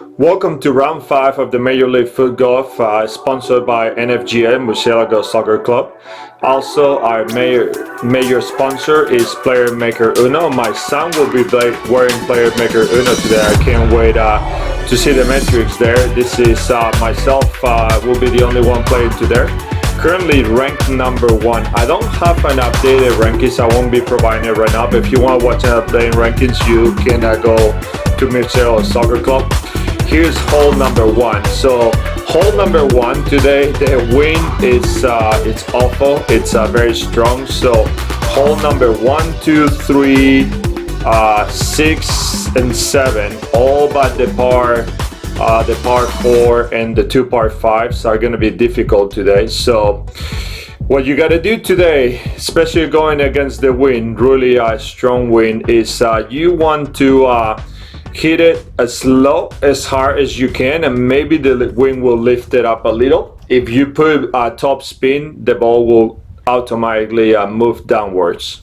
Welcome to round 5 of the Major League Foot Golf, sponsored by NFGM, Murcielago Soccer Club. Also, our major sponsor is playermaker Uno. My son will be wearing playermaker Uno today. I can't wait to see the metrics there. This is myself, will be the only one playing today. Currently ranked number 1. I don't have an updated rankings. I won't be providing it right now, but if you want to watch an updated rankings, you can go to Murcielago Soccer Club. Here's hole number 1. So hole number 1 today, the wind is it's awful. It's very strong. So hole number 1, 2, 3, 6, and 7, all but the par 4 and the 2 par 5s are going to be difficult today. So what you got to do today, especially going against the wind, really a strong wind, is you want to hit it as low as hard as you can, and maybe the wind will lift it up a little. If you put a top spin, the ball will automatically move downwards.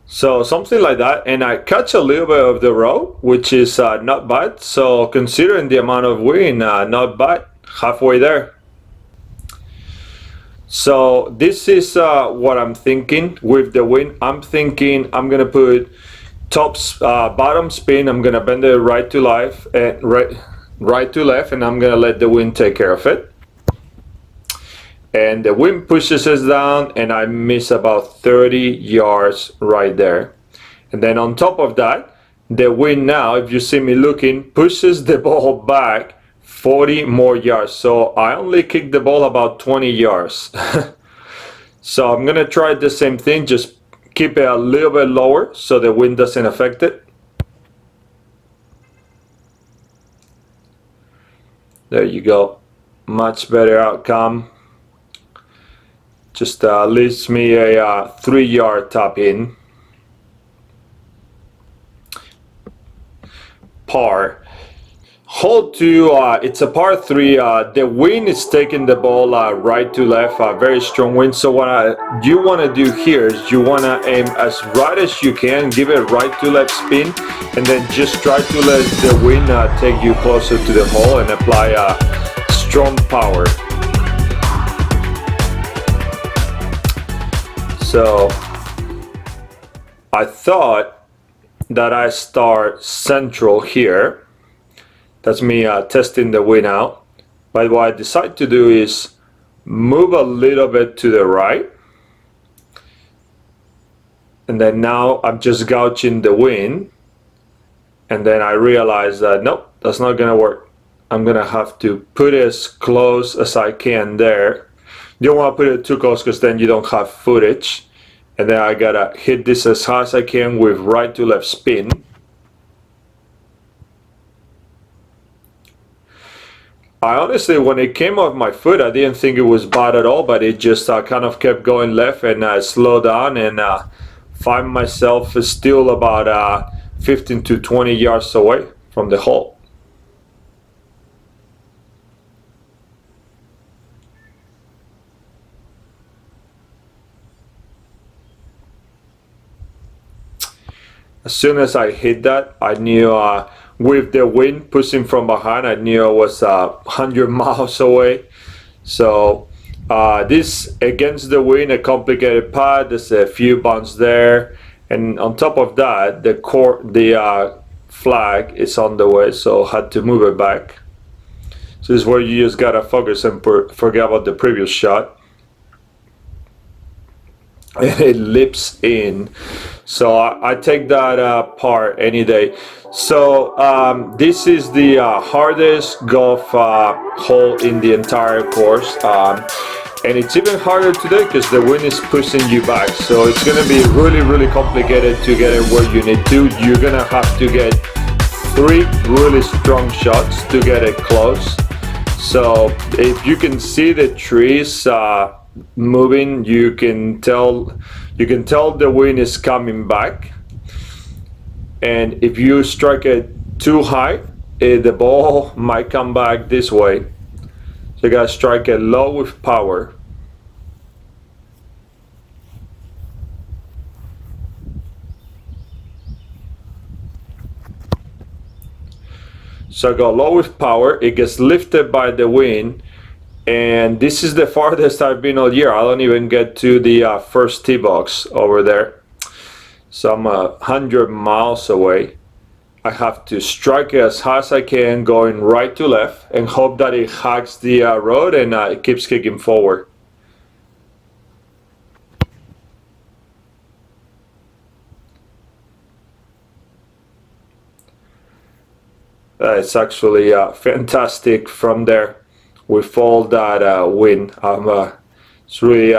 So something like that, and I catch a little bit of the row, which is not bad. So considering the amount of wind, not bad, halfway there. So this is what I'm thinking with the wind. I'm thinking I'm gonna put bottom spin. I'm gonna bend it right to left, and right to left, and I'm gonna let the wind take care of it. And the wind pushes us down, and I miss about 30 yards right there. And then on top of that, the wind now, if you see me looking, pushes the ball back 40 more yards. So I only kicked the ball about 20 yards. So I'm gonna try the same thing, just keep it a little bit lower so the wind doesn't affect it. There you go, much better outcome. Just leaves me a 3-yard top in. Par. Hole 2, it's a par 3. The wind is taking the ball right to left, very strong wind. So what you want to do here is you want to aim as right as you can, give it right to left spin, and then just try to let the wind take you closer to the hole and apply strong power. So I thought that I start central here. That's me testing the wind out. But what I decide to do is move a little bit to the right. And then now I'm just gouging the wind. And then I realize that nope, that's not gonna work. I'm gonna have to put it as close as I can there. You don't want to put it too close because then you don't have footage. And then I gotta hit this as hard as I can with right to left spin. I honestly, when it came off my foot, I didn't think it was bad at all, but it just kind of kept going left, and I slowed down and find myself still about 15 to 20 yards away from the hole. As soon as I hit that, I knew with the wind pushing from behind, I knew I was 100 miles away. So this against the wind, a complicated putt. There's a few bounce there, and on top of that, the flag is on the way, so I had to move it back. So this is where you just gotta focus and forget about the previous shot. And it lips in, so I take that par any day. So this is the hardest golf hole in the entire course, and it's even harder today because the wind is pushing you back, so it's gonna be really complicated to get it where you need to. You're gonna have to get 3 really strong shots to get it close. So if you can see the trees moving, you can tell the wind is coming back, and if you strike it too high, the ball might come back this way. So you gotta strike it low with power. So I go low with power, it gets lifted by the wind, and this is the farthest I've been all year. I don't even get to the first tee box over there. So I'm 100 miles away. I have to strike it as high as I can, going right to left, and hope that it hacks the road and it keeps kicking forward. It's actually fantastic from there with all that wind. It's really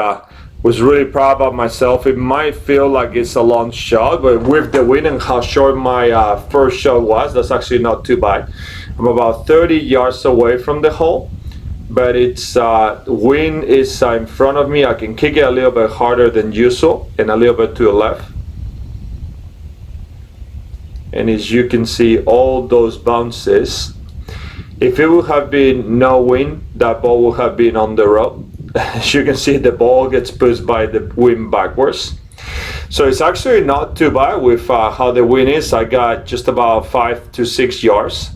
was really proud of myself. It might feel like it's a long shot, but with the wind and how short my first shot was, that's actually not too bad. I'm about 30 yards away from the hole, but it's wind is in front of me. I can kick it a little bit harder than usual and a little bit to the left. And as you can see, all those bounces, if it would have been no wind, that ball would have been on the road. As you can see, the ball gets pushed by the wind backwards. So it's actually not too bad with how the wind is. I got just about 5 to 6 yards.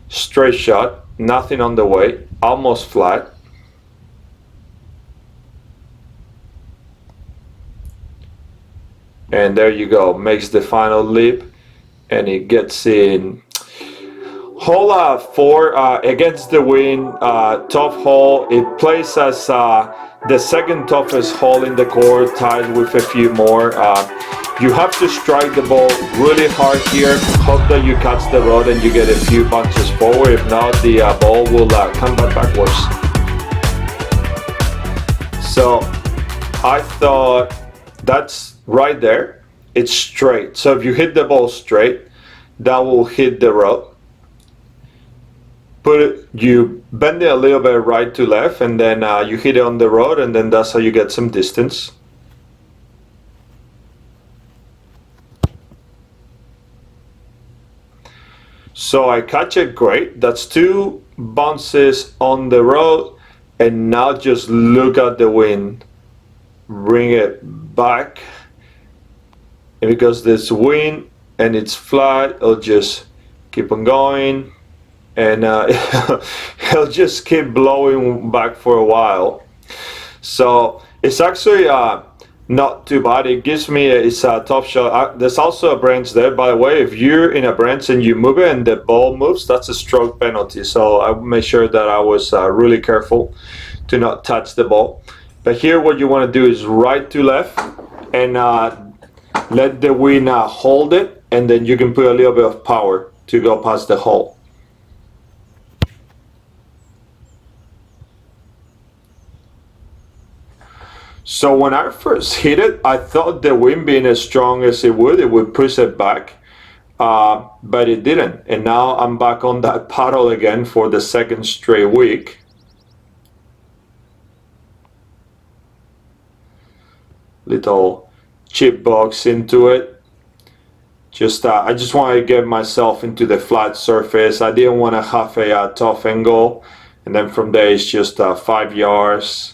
Straight shot, nothing on the way, almost flat. And there you go, makes the final leap, and it gets in. Hole 4 against the wind, tough hole. It plays as the second toughest hole in the course, tied with a few more. You have to strike the ball really hard here, hope that you catch the road and you get a few bounces forward. If not, the ball will come back backwards. So I thought that's right there. It's straight. So if you hit the ball straight, that will hit the road. You bend it a little bit right to left, and then you hit it on the road, and then that's how you get some distance. So I catch it great. That's 2 bounces on the road, and now just look at the wind. Bring it back, and because there's wind and it's flat, it'll just keep on going. And it'll just keep blowing back for a while. So it's actually not too bad. It gives me it's a top shot. There's also a branch there, by the way. If you're in a branch and you move it and the ball moves, that's a stroke penalty. So I made sure that I was really careful to not touch the ball. But here what you want to do is right to left and let the wind hold it, and then you can put a little bit of power to go past the hole. So when I first hit it, I thought the wind being as strong as it would push it back, but it didn't. And now I'm back on that paddle again for the second straight week. Little chip box into it. I just want to get myself into the flat surface. I didn't want to have a tough angle, and then from there it's just 5 yards,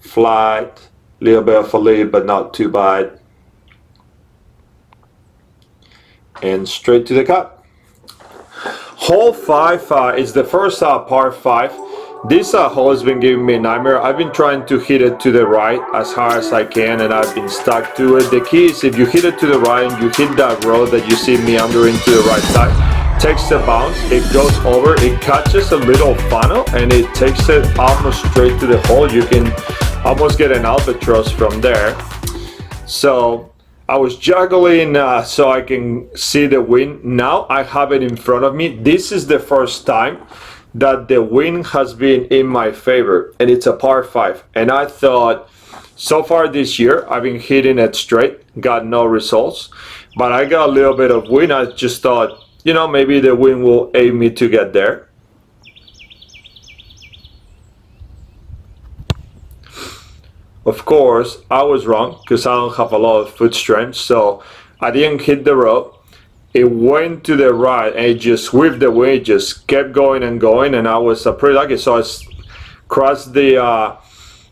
flat. Little bit of a lead, but not too bad. And straight to the cup. Hole 5 is the first par 5. This hole has been giving me a nightmare. I've been trying to hit it to the right as hard as I can, and I've been stuck to it. The key is if you hit it to the right and you hit that road that you see meandering to the right side, takes a bounce, it goes over, it catches a little funnel, and it takes it almost straight to the hole. You can almost get an albatross from there. So I was juggling so I can see the wind. Now I have it in front of me. This is the first time that the wind has been in my favor, and it's a par 5. And I thought, so far this year I've been hitting it straight, got no results, but I got a little bit of wind. I just thought, maybe the wind will aid me to get there. Of course, I was wrong because I don't have a lot of foot strength, so I didn't hit the road. It went to the right, and it just with the wind just kept going and going, and I was pretty lucky. So I crossed the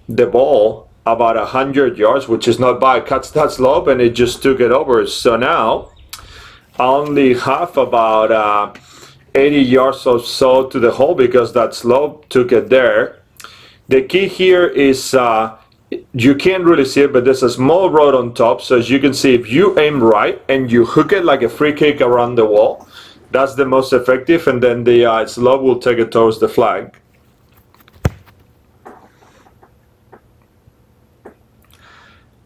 ball about 100 yards, which is not bad. Cuts that slope, and it just took it over. So now I only have about 80 yards or so to the hole because that slope took it there. The key here is you can't really see it, but there's a small rod on top. So as you can see, if you aim right and you hook it like a free kick around the wall, that's the most effective, and then the slope will take it towards the flag.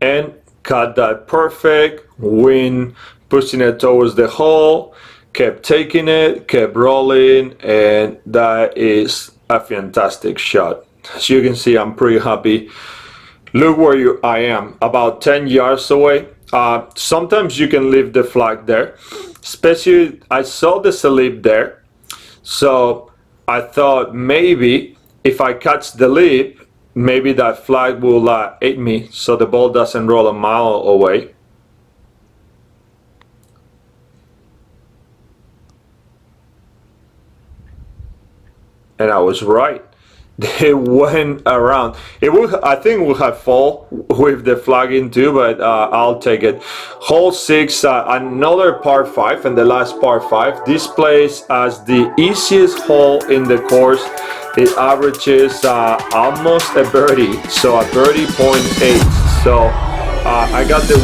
And cut that perfect, wind pushing it towards the hole, kept taking it, kept rolling, and that is a fantastic shot. As you can see, I'm pretty happy. Look where I am, about 10 yards away. Sometimes you can leave the flag there, especially I saw the slip there, so I thought maybe if I catch the lip, maybe that flag will aid me so the ball doesn't roll a mile away. And I was right. They went around. It would, I think, would have fall with the flag in too, but I'll take it. Hole 6, another par 5, and the last par 5. This plays as the easiest hole in the course. It averages almost a birdie, so a birdie .8. So I got the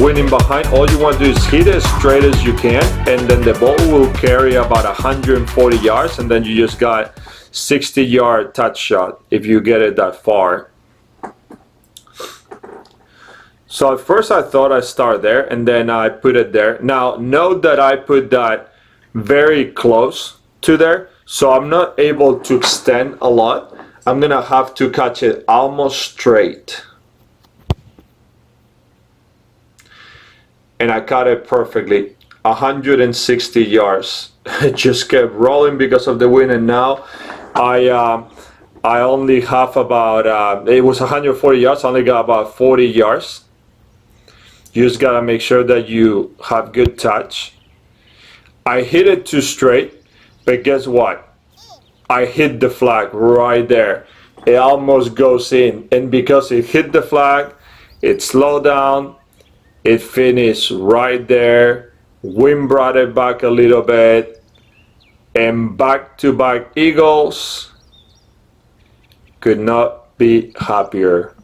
winning behind. All you want to do is hit as straight as you can, and then the ball will carry about 140 yards, and then you just got 60-yard touch shot if you get it that far. So at first I thought I'd start there, and then I put it there. Now note that I put that very close to there, so I'm not able to extend a lot. I'm gonna have to catch it almost straight. And I caught it perfectly, 160 yards. It just kept rolling because of the wind, and now I only have about, it was 140 yards, I only got about 40 yards. You just gotta make sure that you have good touch. I hit it too straight, but guess what? I hit the flag right there. It almost goes in, and because it hit the flag, it slowed down, it finished right there. Wind brought it back a little bit, and back-to-back eagles. Could not be happier.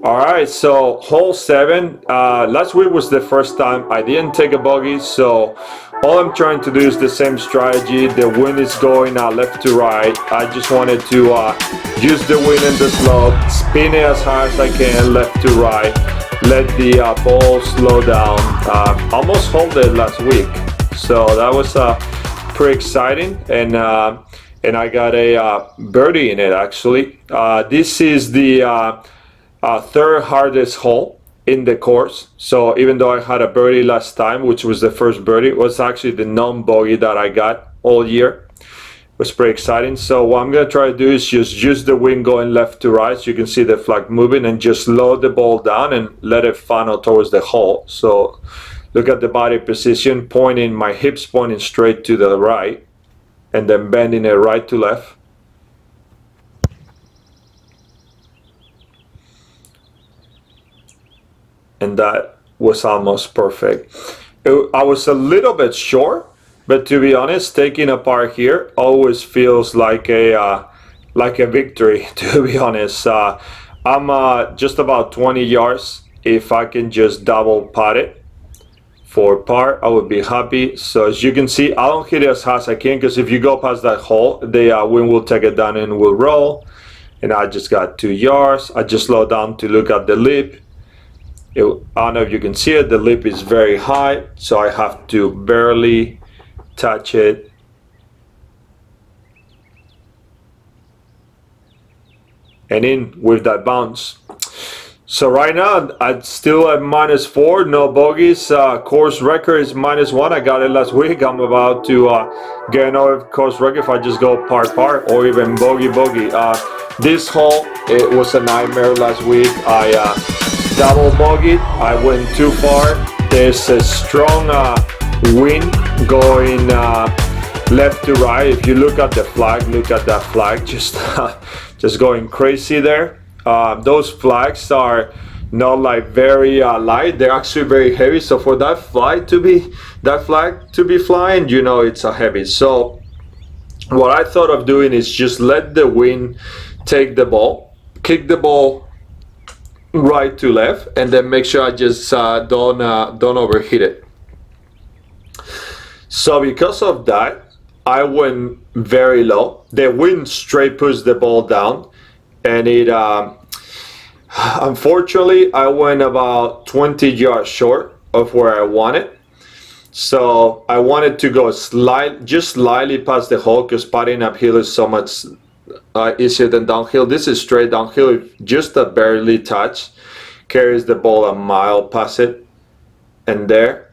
Alright, so hole 7. Last week was the first time I didn't take a bogey, so all I'm trying to do is the same strategy. The wind is going left to right. I just wanted to use the wind and the slope, spin it as hard as I can left to right, let the ball slow down. Almost hold it last week, so that was pretty exciting, and I got a birdie in it actually. This is the third hardest hole in the course, so even though I had a birdie last time, which was the first birdie, it was actually the non-bogey that I got all year. It was pretty exciting. So what I'm going to try to do is just use the wind going left to right, so you can see the flag moving, and just load the ball down and let it funnel towards the hole. So look at the body position, pointing, my hips pointing straight to the right, and then bending it right to left. And that was almost perfect. I was a little bit short, but to be honest, taking a par here always feels like a victory, to be honest. I'm just about 20 yards. If I can just double putt it for par, I would be happy. So as you can see, I don't hit it as hard as I can, because if you go past that hole, the wind will take it down and will roll. And I just got 2 yards. I just slowed down to look at the lip. I don't know if you can see it, the lip is very high, so I have to barely touch it. And in with that bounce. So right now I'm still at -4, no bogeys. Course record is -1. I got it last week. I'm about to get another course record if I just go par or even bogey. This hole, it was a nightmare last week. I double bogeyed. I went too far. There's a strong wind going left to right. If you look at the flag, look at that flag, just going crazy there. Those flags are not like very light. They're actually very heavy. So for that flag to be flying, you know it's a heavy. So what I thought of doing is just let the wind take the ball, kick the ball right to left, and then make sure I just don't overheat it. So because of that, I went very low. The wind straight pushed the ball down, and it unfortunately I went about 20 yards short of where I wanted. So I wanted to go just slightly past the hole, because putting uphill is so much easier than downhill. This is straight downhill. Just a barely touch carries the ball a mile past it, and there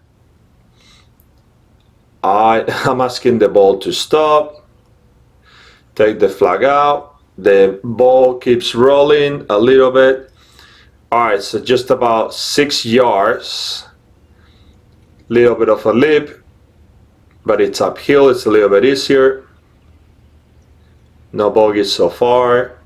I'm asking the ball to stop, take the flag out. The ball keeps rolling a little bit. All right, so just about 6 yards, little bit of a lip, but it's uphill. It's a little bit easier. No bogeys so far.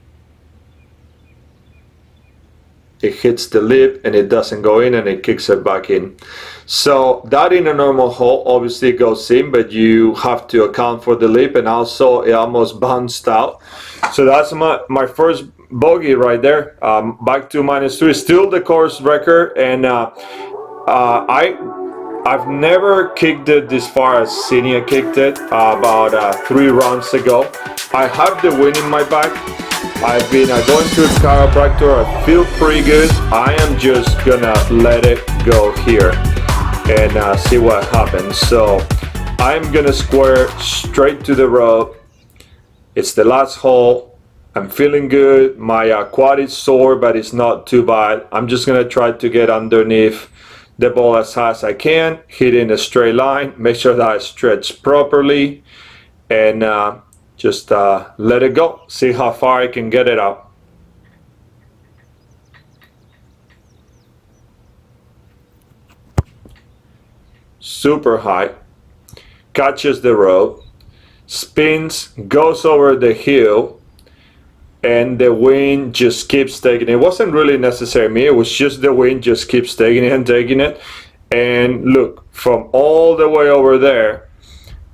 It hits the lip and it doesn't go in, and it kicks it back in. So that in a normal hole obviously goes in, but you have to account for the lip, and also it almost bounced out. So that's my first bogey right there. Back to -3, still the course record, and I've never kicked it this far as Senior kicked it about 3 rounds ago. I have the wind in my back. I've been going to a chiropractor. I feel pretty good. I am just gonna let it go here and see what happens. So I'm gonna square straight to the road. It's the last hole. I'm feeling good. My quad is sore, but it's not too bad. I'm just gonna try to get underneath the ball as high as I can, hit in a straight line, make sure that I stretch properly, and just let it go. See how far I can get it up. Super high. Catches the road, spins, goes over the hill, and the wind just keeps taking it. It wasn't really necessary me. It was just the wind just keeps taking it and taking it. And look, from all the way over there,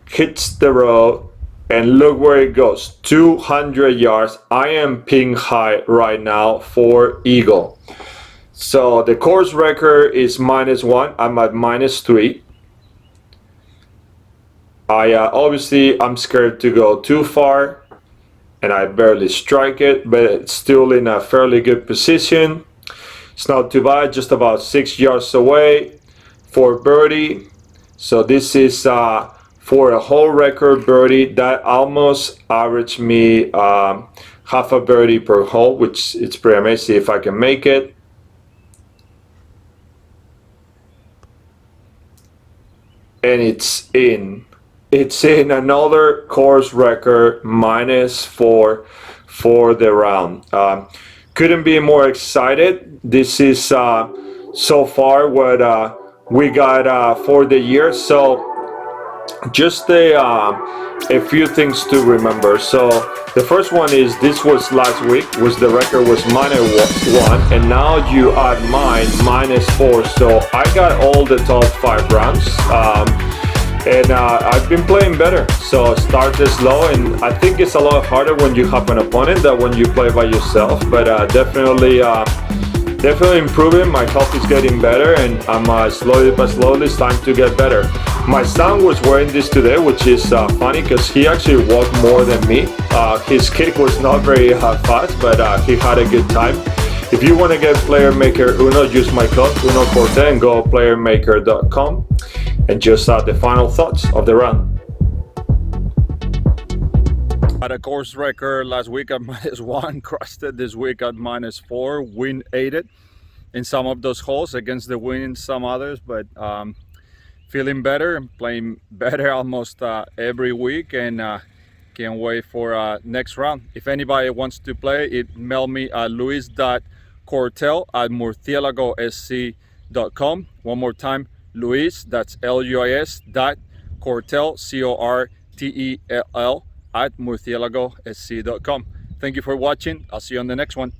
hits the road, and look where it goes, 200 yards. I am ping high right now for eagle. So the course record is -1. I'm at -3. Obviously I'm scared to go too far, and I barely strike it, but it's still in a fairly good position. It's not too bad, just about 6 yards away for birdie. So this is for a whole record birdie. That almost averaged me half a birdie per hole, which it's pretty amazing if I can make it. And it's in. It's in another course record, -4 for the round. Couldn't be more excited. This is so far what we got for the year. So just a few things to remember. So the first one is this was last week, was the record was -1, and now you add mine -4. So I got all the top 5 rounds, and I've been playing better. So started slow, and I think it's a lot harder when you have an opponent than when you play by yourself. But definitely improving. My health is getting better, and I'm slowly but slowly it's time to get better. My son was wearing this today, which is funny because he actually walked more than me. His kick was not very fast, but he had a good time. If you want to get playermaker Uno, use my code UNOCORTE and go playermaker.com. And just the final thoughts of the round. Had a course record last week at -1, crushed it this week at -4. Wind aided in some of those holes, against the wind in some others, but feeling better and playing better almost every week, and can't wait for next round. If anybody wants to play, mail me at luis.cortel@murcielagosc.com. One more time, Luis, that's Luis .cortel, CORTEL @murcielagosc.com. Thank you for watching. I'll see you on the next one.